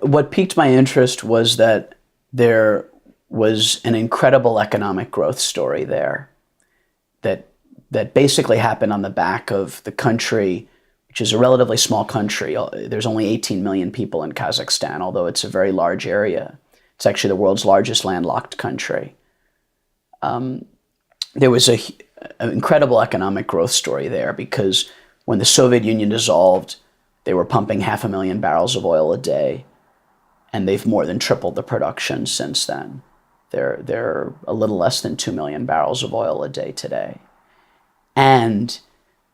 What piqued my interest was that there was an incredible economic growth story there that basically happened on the back of the country, which is a relatively small country. There's only 18 million people in Kazakhstan, although it's a very large area. It's actually the world's largest landlocked country. There was an incredible economic growth story there because when the Soviet Union dissolved, they were pumping 500,000 barrels of oil a day, and they've more than tripled the production since then. They're a little less than 2 million barrels of oil a day today. And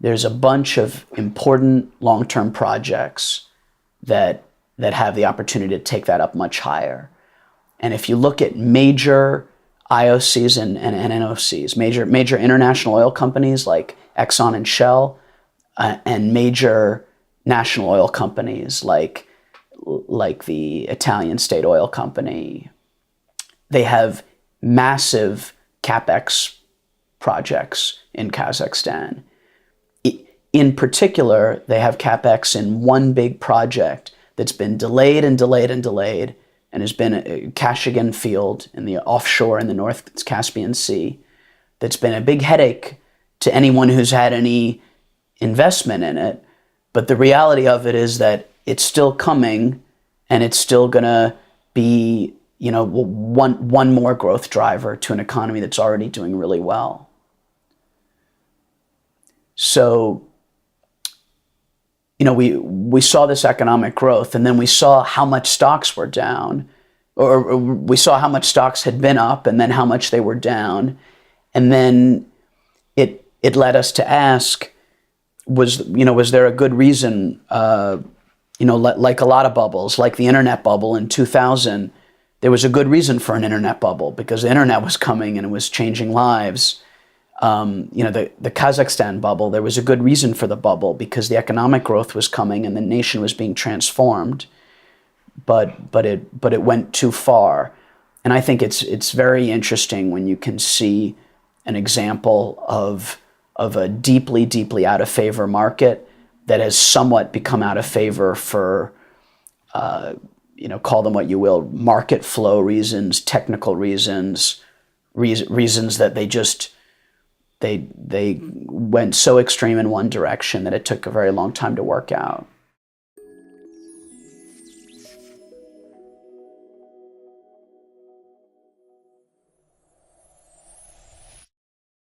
there's a bunch of important long-term projects that have the opportunity to take that up much higher. And if you look at major IOCs and NOCs, major international oil companies like Exxon and Shell, and major national oil companies like the Italian State Oil Company, they have massive CapEx projects in Kazakhstan. In particular, they have CapEx in one big project that's been delayed and delayed and delayed, and has been a Kashagan field in the offshore in the North Caspian Sea. That's been a big headache to anyone who's had any investment in it. But the reality of it is that it's still coming, and it's still going to be, one more growth driver to an economy that's already doing really well. So, we saw this economic growth, and then we saw how much stocks were down, or we saw how much stocks had been up, and then how much they were down, and then it led us to ask, was there a good reason? Like a lot of bubbles, like the internet bubble in 2000, there was a good reason for an internet bubble because the internet was coming and it was changing lives. The Kazakhstan bubble, there was a good reason for the bubble because the economic growth was coming and the nation was being transformed, but it went too far. And I think it's very interesting when you can see an example of a deeply, deeply out of favor market that has somewhat become out of favor for, call them what you will, market flow reasons, technical reasons, reasons that they went so extreme in one direction that it took a very long time to work out.